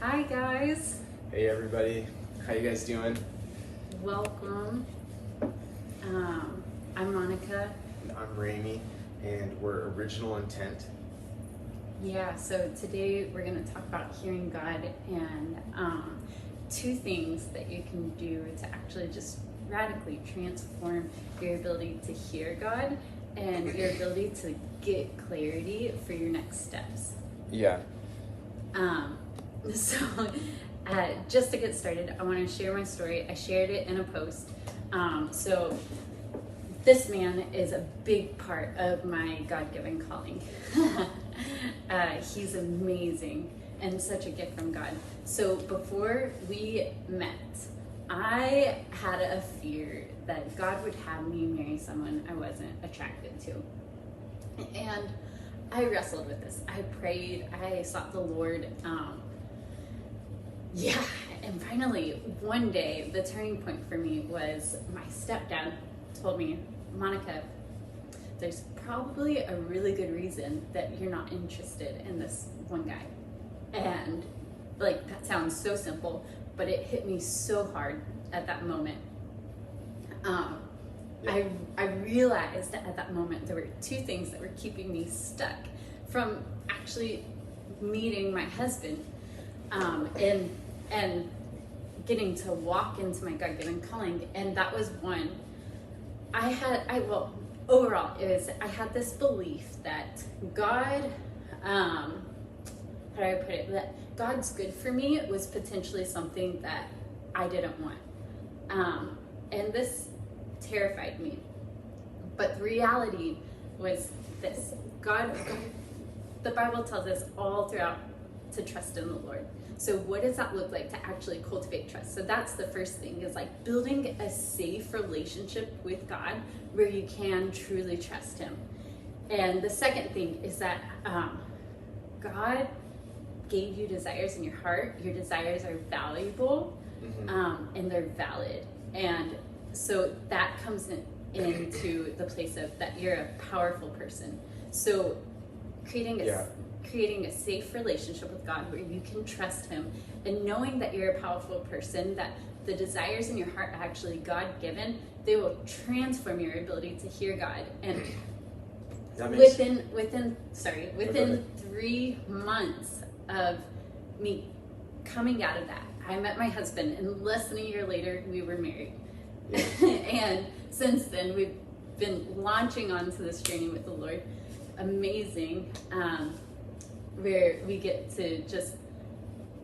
Hi guys, Hey everybody, how you guys doing? welcome. I'm Monica. I'm Raimi, and we're Original Intent. Yeah, so today we're going to talk about hearing God and two things that you can do to actually just radically transform your ability to hear God and your ability to get clarity for your next steps. Yeah. So, just to get started, I want to share my story. I shared it in a post. So, this man is a big part of my God-given calling. He's amazing and such a gift from God. So, before we met, I had a fear that God would have me marry someone I wasn't attracted to. And I wrestled with this. I prayed. I sought the Lord. And finally, one day, the turning point for me was my stepdad told me, Monica, there's probably a really good reason that you're not interested in this one guy. And like, that sounds so simple, but it hit me so hard at that moment. I realized that at that moment there were two things that were keeping me stuck from actually meeting my husband and getting to walk into my God-given calling. And that was one. Overall, I had this belief that God, how do I put it, that God's good for me was potentially something that I didn't want. And this terrified me. But the reality was this: God, the Bible tells us all throughout to trust in the Lord. So what does that look like to actually cultivate trust? So that's the first thing, is like building a safe relationship with God where you can truly trust him. And the second thing is that God gave you desires in your heart. Your desires are valuable, and they're valid. And so that comes into the place of that you're a powerful person. So creating a safe relationship with God where you can trust him, and knowing that you're a powerful person, that the desires in your heart are actually God-given, they will transform your ability to hear God. And within 3 months of me coming out of that, I met my husband, and less than a year later we were married. And since then we've been launching onto this journey with the Lord. Amazing, where we get to just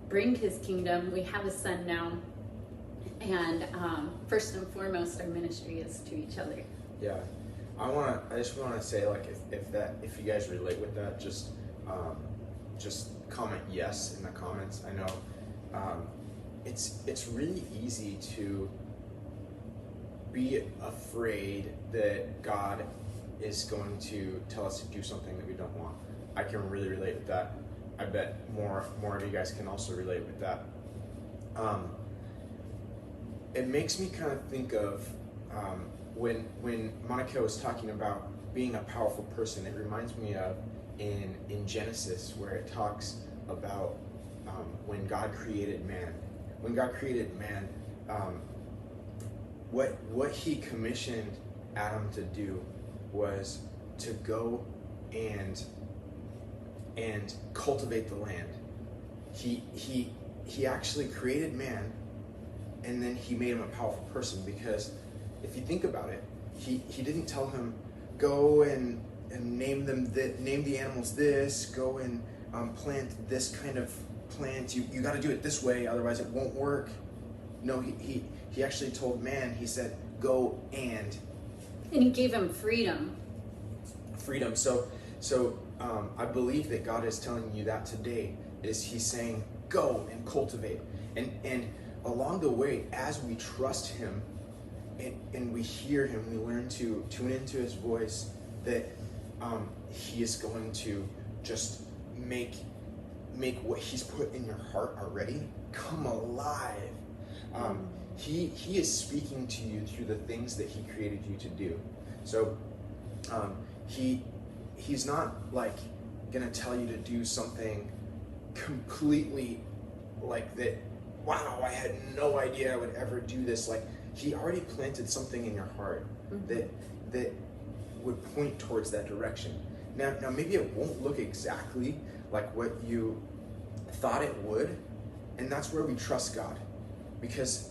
bring his kingdom. We have a son now, and first and foremost, our ministry is to each other. Yeah, I just want to say, like, if you guys relate with that, just comment yes in the comments. I know it's really easy to be afraid that God is going to tell us to do something that we don't want. I can really relate with that. I bet more of you guys can also relate with that. It makes me kind of think of when Monica was talking about being a powerful person. It reminds me of in Genesis, where it talks about when God created man. When God created man, what he commissioned Adam to do was to go and cultivate the land. He actually created man, and then he made him a powerful person, because if you think about it, he didn't tell him go and name the animals this, go and plant this kind of plant. You got to do it this way, otherwise it won't work. No, he actually told man. He said go and he gave him freedom. So I believe that God is telling you that today. Is he's saying go and cultivate, and along the way, as we trust him and we hear him, we learn to tune into his voice, that he is going to just make what he's put in your heart already come alive. He is speaking to you through the things that he created you to do. So he's not like gonna tell you to do something completely like that, wow, I had no idea I would ever do this. Like, he already planted something in your heart that would point towards that direction. Now maybe it won't look exactly like what you thought it would, and that's where we trust God. Because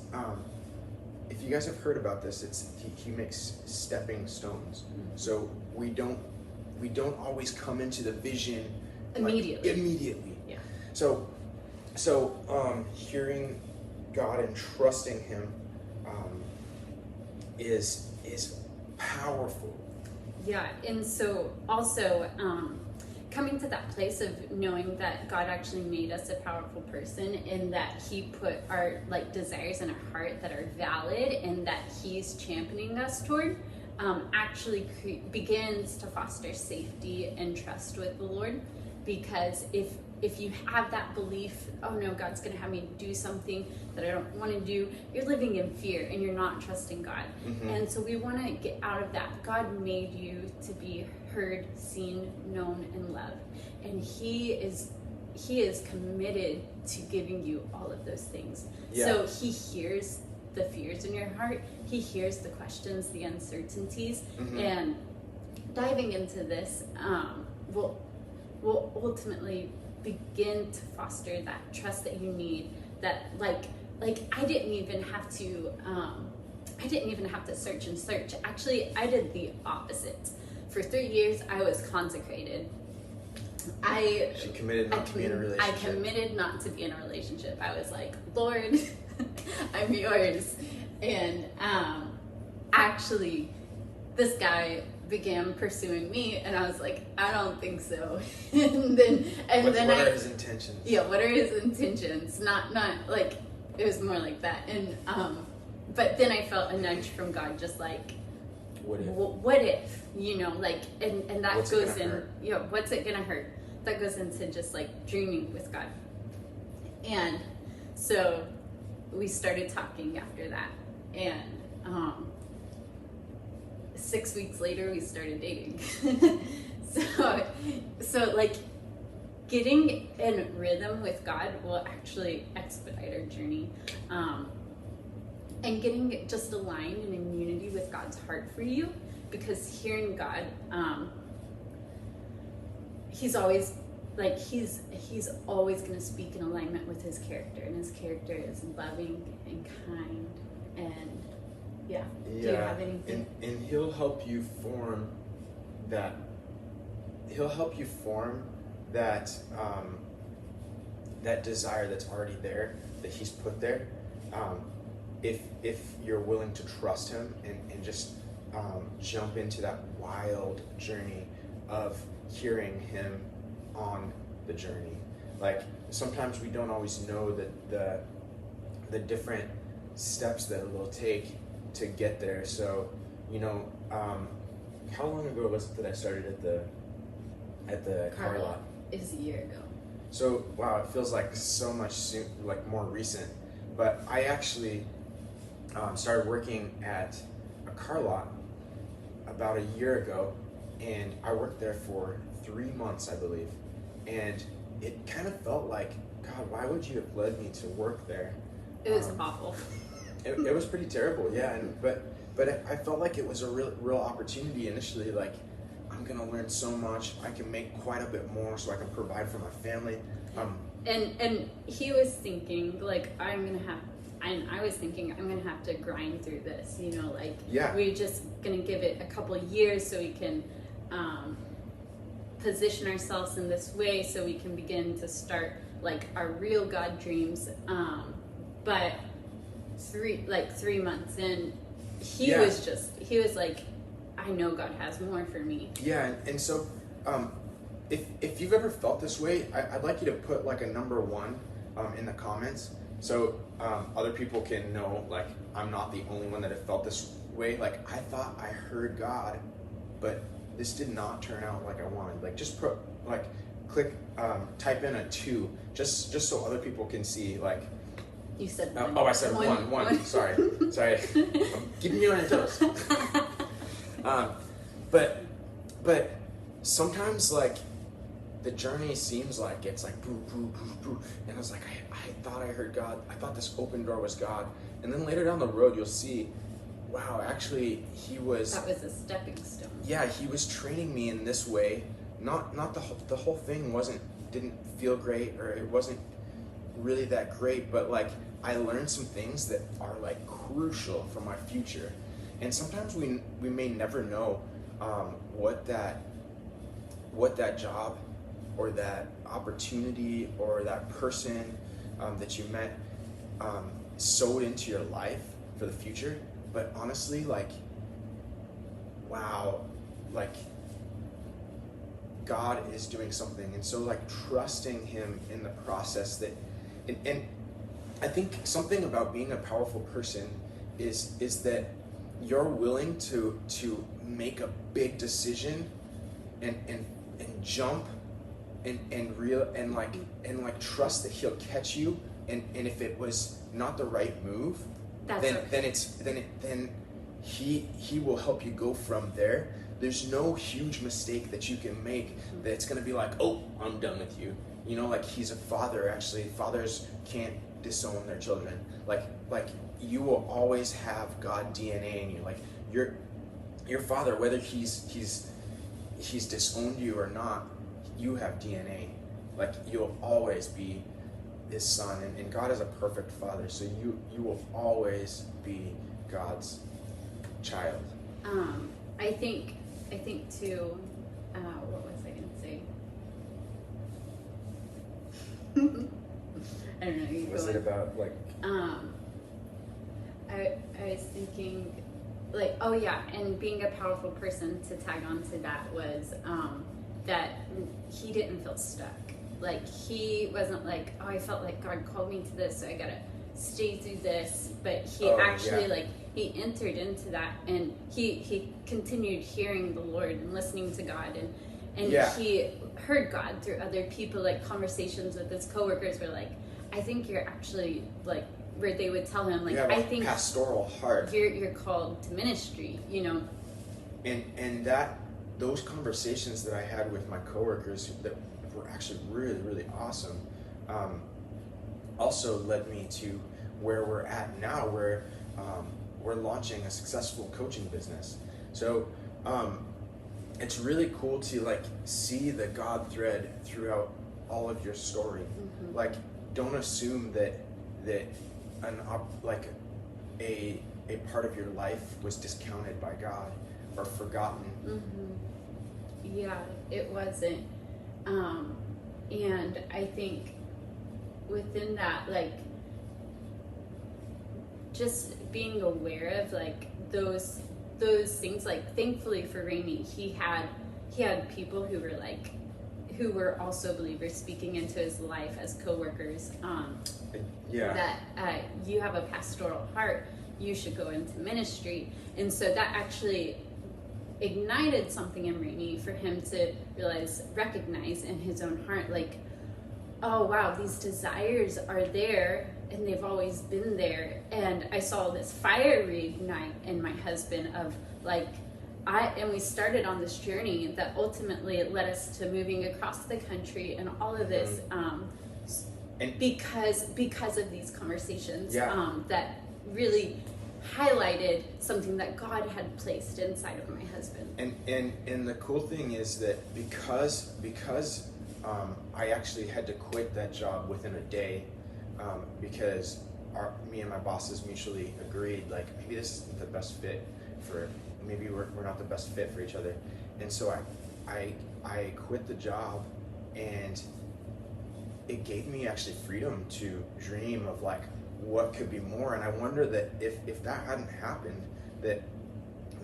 if you guys have heard about this, he makes stepping stones. So we don't always come into the vision immediately. Yeah. So hearing God and trusting him is powerful. Yeah, and so also coming to that place of knowing that God actually made us a powerful person, and that he put our like desires in our heart that are valid and that he's championing us toward, actually begins to foster safety and trust with the Lord. Because if you have that belief, oh no, God's gonna have me do something that I don't want to do, you're living in fear and you're not trusting God. And so we want to get out of that. God made you to be heard, seen, known, and loved, and he is committed to giving you all of those things. So he hears the fears in your heart, he hears the questions, the uncertainties, and diving into this will ultimately begin to foster that trust that you need. That like I didn't even have to search and search. Actually, I did the opposite. For 3 years, I was consecrated. She committed not to be in a relationship. I committed not to be in a relationship. I was like, Lord, I'm yours. And actually, this guy began pursuing me, and I was like, I don't think so. What are his intentions? Yeah, what are his intentions? Not like, it was more like that. And but then I felt a nudge from God, just like, what if, like, and that what's goes in, what's it gonna hurt? That goes into just like dreaming with God. And so we started talking after that, and 6 weeks later we started dating. so like, getting in rhythm with God will actually expedite our journey, and getting just aligned and in unity with God's heart for you. Because hearing God, he's always always going to speak in alignment with his character, and his character is loving and kind. And do you have anything? And he'll help you form that. He'll help you form that that desire that's already there, that he's put there. If you're willing to trust him and just jump into that wild journey of hearing him on the journey. Like, sometimes we don't always know the different steps that it will take to get there. So, how long ago was it that I started at the car lot? It was a year ago. So, wow, it feels like so much more recent. But I actually started working at a car lot about a year ago, and I worked there for 3 months, I believe. And it kind of felt like, God, why would you have led me to work there? It was awful. It was pretty terrible, yeah. But I felt like it was a real opportunity initially. Like, I'm gonna learn so much. I can make quite a bit more, so I can provide for my family. And he was thinking, like, I was thinking, I'm gonna have to grind through this. We're just gonna give it a couple of years so we can position ourselves in this way, so we can begin to start like our real God dreams. But 3 months in, he was like, I know God has more for me. Yeah, and so if you've ever felt this way, I'd like you to put like a number 1 in the comments, so other people can know, like, I'm not the only one that have felt this way. Like, I thought I heard God, but this did not turn out like I wanted. Like, just put, like, click, type in a 2, just so other people can see, like. You said one. Oh, I said one. Sorry. I'm keeping you on your toes. But sometimes, like, the journey seems like it's like boo, boo, boo, boo. And I was like, I thought I heard God. I thought this open door was God. And then later down the road, you'll see, wow, actually, that was a stepping stone. Yeah, he was training me in this way. Not the whole thing didn't feel great, or it wasn't really that great, but like I learned some things that are like crucial for my future. And sometimes we may never know what that job or that opportunity or that person that you met sowed into your life for the future. But honestly, like, wow, like God is doing something. And so like trusting him in the process and I think something about being a powerful person is that you're willing to make a big decision and jump and trust that he'll catch you, and if it was not the right move, then he will help you go from there. There's no huge mistake that you can make that's going to be like, oh, I'm done with you. You know, like he's a father. Actually, fathers can't disown their children. Like you will always have God DNA in you. Like your father, whether he's disowned you or not, you have DNA. Like you'll always be his son, and God is a perfect father. So you will always be God's child. I think too. What was I gonna say? I don't know. Was it about like? I was thinking, like, oh yeah, and being a powerful person, to tag on to that was that he didn't feel stuck. Like he wasn't like, oh, I felt like God called me to this, so I gotta stay through this. But he like he entered into that, and he continued hearing the Lord and listening to God, and he heard God through other people. Like conversations with his coworkers were like, I think you're actually like, where they would tell him like, I think pastoral heart. You're called to ministry, you know. And that those conversations that I had with my coworkers that were actually really, really awesome, also led me to where we're at now, where we're launching a successful coaching business. So it's really cool to like see the God thread throughout all of your story. Mm-hmm. Like, don't assume that a part of your life was discounted by God or forgotten. Mm-hmm. Yeah, it wasn't. And I think within that, like, just being aware of like those things, like thankfully for Raimi, he had people who were also believers speaking into his life as coworkers. That you have a pastoral heart, you should go into ministry. And so that actually ignited something in Raimi for him to recognize in his own heart, like, oh wow, these desires are there and they've always been there. And I saw this fire reignite in my husband of like, and we started on this journey that ultimately led us to moving across the country and all of this, and because of these conversations, that really highlighted something that God had placed inside of my husband. And the cool thing is that because I actually had to quit that job within a day, because me and my bosses mutually agreed, like, maybe this isn't the best fit maybe we're not the best fit for each other. And so I quit the job, and it gave me actually freedom to dream of like what could be more. And I wonder that if that hadn't happened, that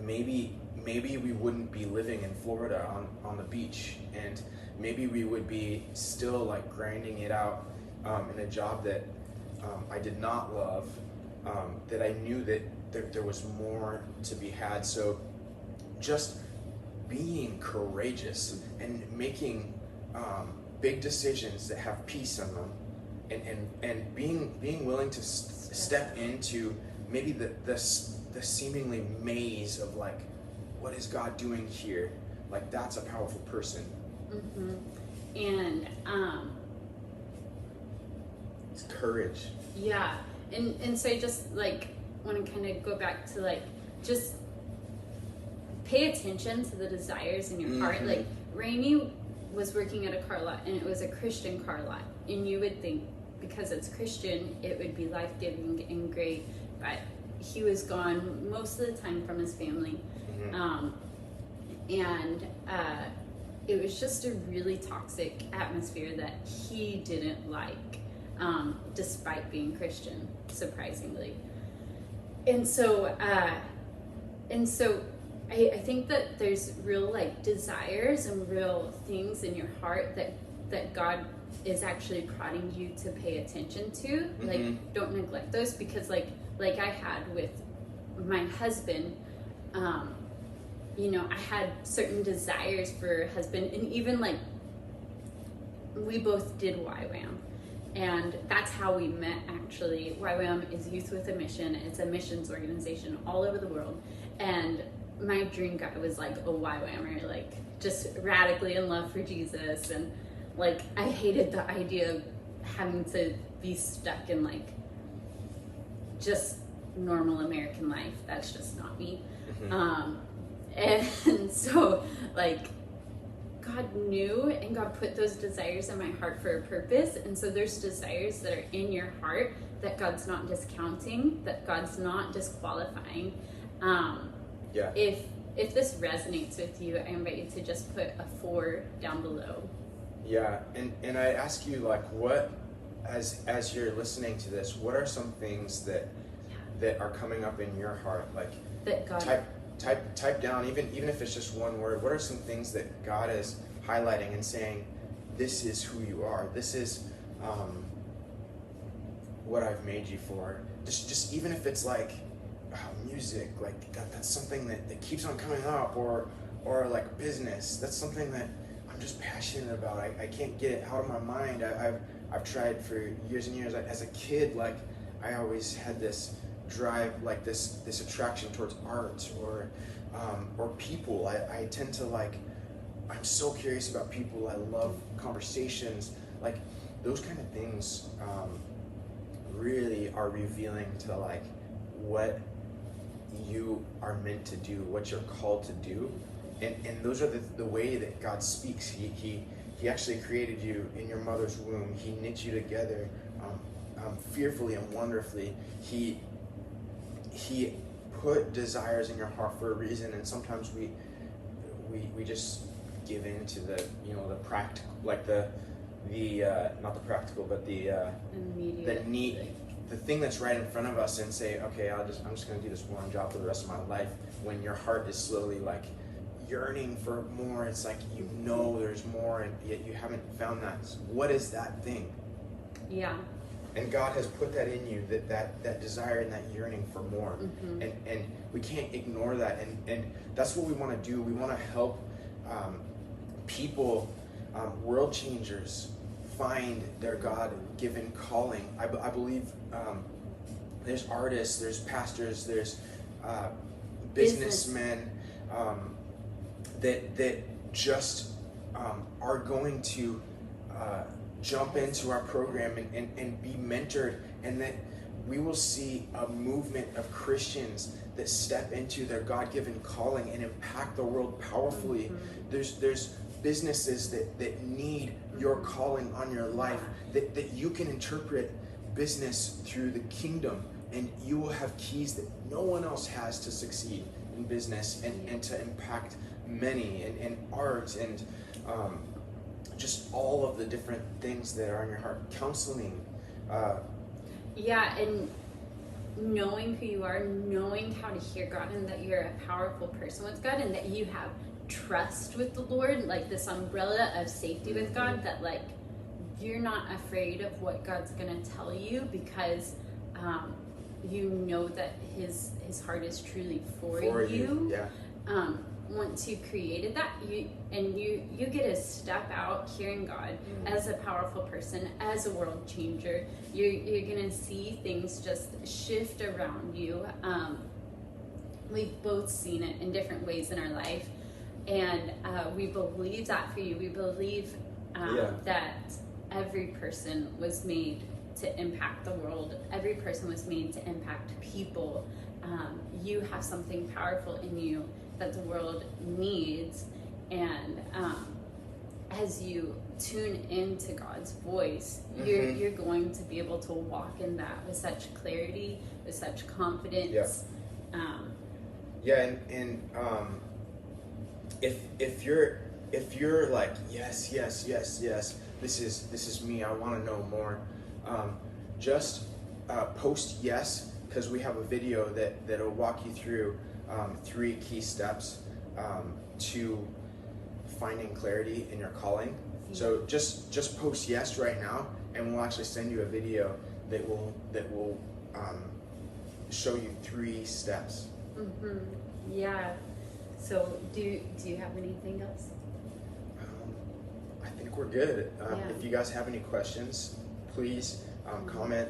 maybe we wouldn't be living in Florida on the beach, and maybe we would be still like grinding it out in a job that I did not love, that I knew that there was more to be had. So just being courageous and making big decisions that have peace in them, and being willing to step into maybe the seemingly maze of like, what is God doing here? Like, that's a powerful person. Mm-hmm. And It's courage. yeah, and so I just like want to kind of go back to like just pay attention to the desires in your heart. Like Rainey was working at a car lot, and it was a Christian car lot, and you would think because it's Christian it would be life-giving and great, but he was gone most of the time from his family. And it was just a really toxic atmosphere that he didn't like, despite being Christian, surprisingly. And so I think that there's real like desires and real things in your heart that God is actually prodding you to pay attention to. Like, don't neglect those, because like I had with my husband, you know, I had certain desires for a husband, and even like we both did YWAM, and that's how we met actually. YWAM is Youth with a Mission. It's a missions organization all over the world, and my dream guy was like a YWAMer, like just radically in love for Jesus, and like I hated the idea of having to be stuck in like just normal American life. That's just not me. And so like God knew, and God put those desires in my heart for a purpose. And so there's desires that are in your heart that God's not discounting, that God's not disqualifying. If this resonates with you, I invite you to just put a 4 down below. Yeah, and I ask you, like, what, as you're listening to this, what are some things that are coming up in your heart? Like, that God type down, even if it's just one word. What are some things that God is highlighting and saying, this is who you are. This is what I've made you for. Just even if it's like music, like that's something that keeps on coming up, or like business. That's something that I'm just passionate about. I can't get it out of my mind. I've tried for years and years. As a kid, like I always had this drive, like this attraction towards art or people. I tend to like, I'm so curious about people. I love conversations. Like those kind of things really are revealing to like what you are meant to do, what you're called to do. And those are the way that God speaks. He actually created you in your mother's womb. He knit you together fearfully and wonderfully. He put desires in your heart for a reason, and sometimes we just give in to the the practical, like the not the practical, but the need, the thing that's right in front of us, and say, okay, I'm just going to do this one job for the rest of my life. When your heart is slowly like yearning for more, it's like there's more, and yet you haven't found that. What is that thing? Yeah. And God has put that in you, that desire and that yearning for more. And we can't ignore that. And that's what we want to do. We want to help people, world changers, find their God-given calling. I believe there's artists, there's pastors, there's businessmen that just are going to jump into our program and be mentored, and that we will see a movement of Christians that step into their God-given calling and impact the world powerfully. There's businesses that need your calling on your life, that you can interpret business through the kingdom, and you will have keys that no one else has to succeed in business and to impact many, and art, and just all of the different things that are in your heart. Counseling. And knowing who you are, knowing how to hear God, and that you're a powerful person with God, and that you have trust with the Lord, like this umbrella of safety with God, that like you're not afraid of what God's gonna tell you, because you know that his heart is truly for you. Yeah. Once you created that, you get to step out hearing God as a powerful person, as a world changer. You're gonna see things just shift around you. We've both seen it in different ways in our life, and we believe that for you. We believe that every person was made to impact the world. Every person was made to impact people. You have something powerful in you that the world needs, and as you tune into God's voice, you're going to be able to walk in that with such clarity, with such confidence. If you're like, yes, this is me, I want to know more, just post yes, because we have a video that'll walk you through 3 key steps to finding clarity in your calling. So just post yes right now, and we'll actually send you a video that will show you 3 steps. Yeah. So do you have anything else? I think we're good. If you guys have any questions, please comment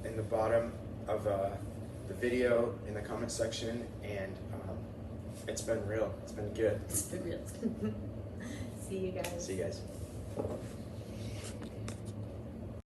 in the bottom of the video in the comment section, and it's been real. It's been good. It's been real. See you guys. See you guys.